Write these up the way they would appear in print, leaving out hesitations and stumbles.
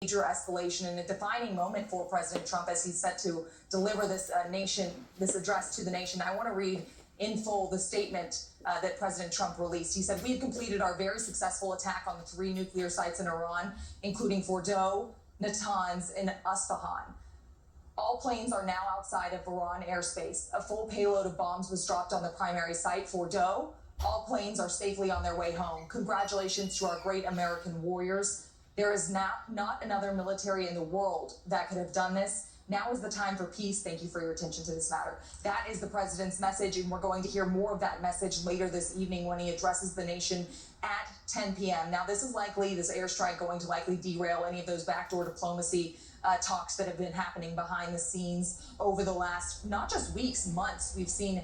major escalation and a defining moment for President Trump as he's set to deliver this address to the nation. I want to read in full the statement that President Trump released. He said, "We've completed our very successful attack on the 3 nuclear sites in Iran, including Fordow, Natanz, and Isfahan. All planes are now outside of Iran airspace. A full payload of bombs was dropped on the primary site, Fordow. All planes are safely on their way home. Congratulations to our great American warriors. There is not another military in the world that could have done this. Now is the time for peace. Thank you for your attention to this matter." That is the president's message, and we're going to hear more of that message later this evening when he addresses the nation at 10 p.m. Now, this airstrike going to likely derail any of those backdoor diplomacy talks that have been happening behind the scenes over the last, not just weeks, months. We've seen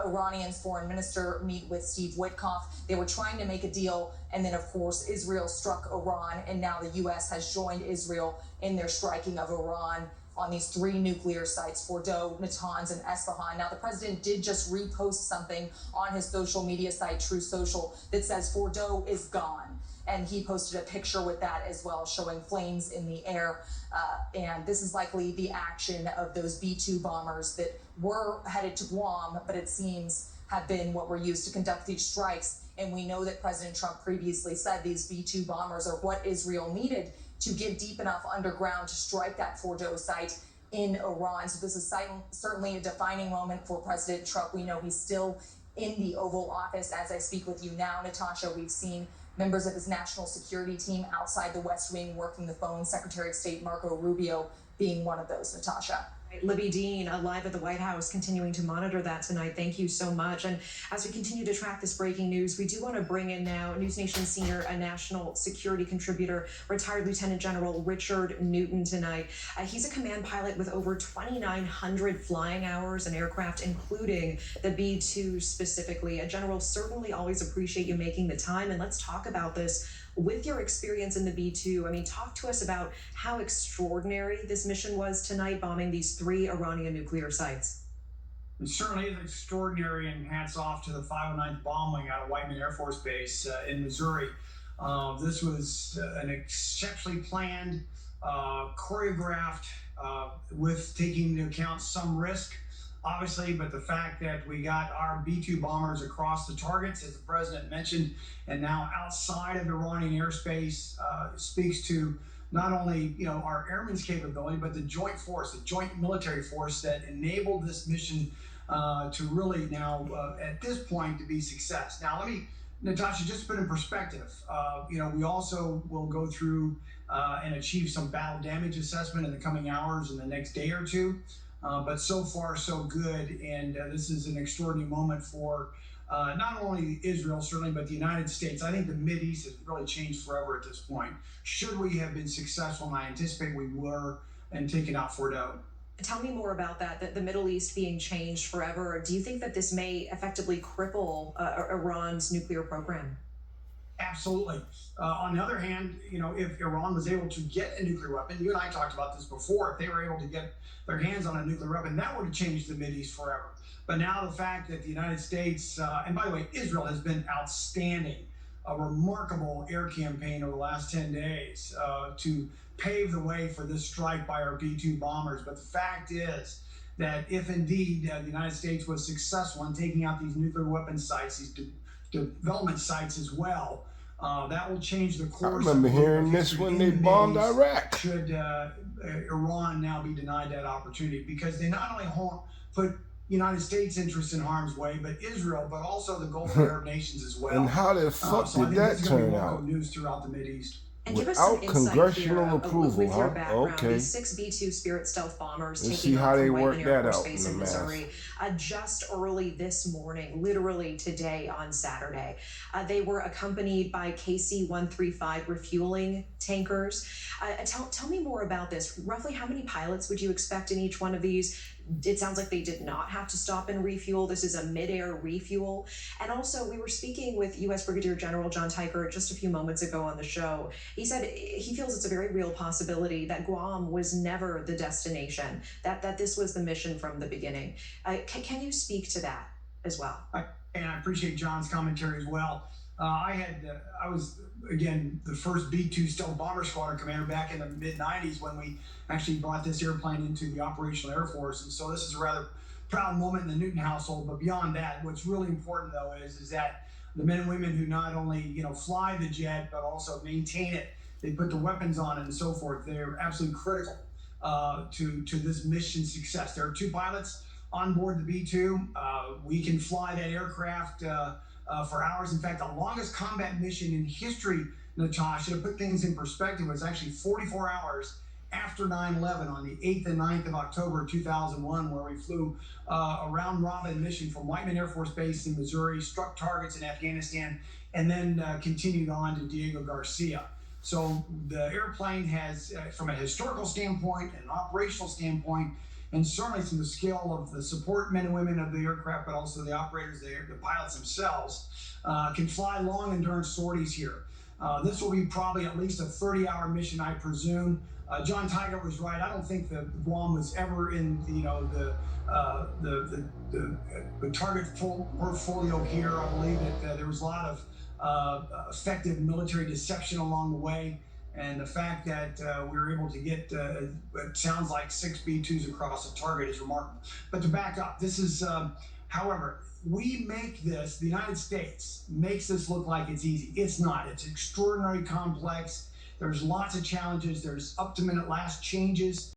Iranian's foreign minister meet with Steve Witkoff. They were trying to make a deal, and then, of course, Israel struck Iran, and now the U.S. has joined Israel in their striking of Iran on these 3 nuclear sites, Fordow, Natanz, and Isfahan. Now, the president did just repost something on his social media site, True Social, that says Fordow is gone. And he posted a picture with that as well, showing flames in the air. And this is likely the action of those B-2 bombers that were headed to Guam, but it seems have been what were used to conduct these strikes. And we know that President Trump previously said these B-2 bombers are what Israel needed to get deep enough underground to strike that Fordow site in Iran. So this is certainly a defining moment for President Trump. We know he's still in the Oval Office as I speak with you now, Natasha. We've seen members of his national security team outside the West Wing working the phone, Secretary of State Marco Rubio being one of those, Natasha. Libby Dean, live at the White House, continuing to monitor that tonight. Thank you so much. And as we continue to track this breaking news, we do want to bring in now News Nation senior national security contributor, retired Lieutenant General Richard Newton tonight. He's a command pilot with over 2,900 flying hours and aircraft, including the B-2 specifically. General, certainly always appreciate you making the time. And let's talk about this. With your experience in the B-2, I mean, talk to us about how extraordinary this mission was tonight, bombing these 3 Iranian nuclear sites. It certainly is extraordinary, and hats off to the 509th Bomb Wing out of Whiteman Air Force Base in Missouri. This was an exceptionally planned, choreographed, with taking into account some risk, obviously, but the fact that we got our B-2 bombers across the targets, as the president mentioned, and now outside of Iranian airspace speaks to not only our airmen's capability, but the joint force, the joint military force that enabled this mission to really now, at this point, to be success. Now, let me, Natasha, just put in perspective. We also will go through and achieve some battle damage assessment in the coming hours in the next day or two. But so far, so good. And this is an extraordinary moment for not only Israel, certainly, but the United States. I think the Mideast has really changed forever at this point. Should we have been successful, and I anticipate we were, and taken out Fordow. Tell me more about that, the Middle East being changed forever. Do you think that this may effectively cripple Iran's nuclear program? Absolutely. On the other hand, if Iran was able to get a nuclear weapon, you and I talked about this before, if they were able to get their hands on a nuclear weapon, that would have changed the Mideast forever. But now the fact that the United States, and by the way, Israel has been outstanding, a remarkable air campaign over the last 10 days to pave the way for this strike by our B-2 bombers. But the fact is that if indeed the United States was successful in taking out these nuclear weapon sites, these development sites as well, that will change the course. I remember hearing this when they bombed Iraq. Should Iran now be denied that opportunity, because they not only put United States interests in harm's way, but Israel, but also the Gulf Arab nations as well. And how the fuck did that turn out? News throughout the Mideast. And give us some insight congressional here, approval, with your huh? background. Okay. These 6 B-2 Spirit stealth bombers Let's taking see how off they from work Whiteman Air that Force out Base in in the math. Missouri. Just early this morning, literally today on Saturday, they were accompanied by KC-135 refueling tankers. Tell me more about this. Roughly how many pilots would you expect in each one of these? It sounds like they did not have to stop and refuel. This is a mid-air refuel. And also, we were speaking with U.S. Brigadier General John Teichert just a few moments ago on the show. He said he feels it's a very real possibility that Guam was never the destination, that this was the mission from the beginning. Can you speak to that as well? And I appreciate John's commentary as well. I was again, the first B-2 Stealth Bomber Squadron commander back in the mid-90s when we actually brought this airplane into the Operational Air Force. And so this is a rather proud moment in the Newton household. But beyond that, what's really important, though, is that the men and women who not only, fly the jet, but also maintain it, they put the weapons on it and so forth, they're absolutely critical to this mission success. There are 2 pilots on board the B-2. We can fly that aircraft for hours. In fact, the longest combat mission in history, Natasha, to put things in perspective, was actually 44 hours after 9/11 on the 8th and 9th of October 2001, where we flew a round-robin mission from Whiteman Air Force Base in Missouri, struck targets in Afghanistan, and then continued on to Diego Garcia. So the airplane has, from a historical standpoint and an operational standpoint, and certainly from the skill of the support men and women of the aircraft, but also the operators, the pilots themselves, can fly long endurance sorties here. This will be probably at least a 30-hour mission, I presume. John Tiger was right. I don't think that Guam was ever in the target portfolio here. I believe that there was a lot of effective military deception along the way. And the fact that we were able to get, it sounds like 6 B-2s across a target is remarkable. But to back up, this is, however, we make this, the United States makes this look like it's easy. It's not. It's extraordinarily complex. There's lots of challenges. There's up to minute last changes.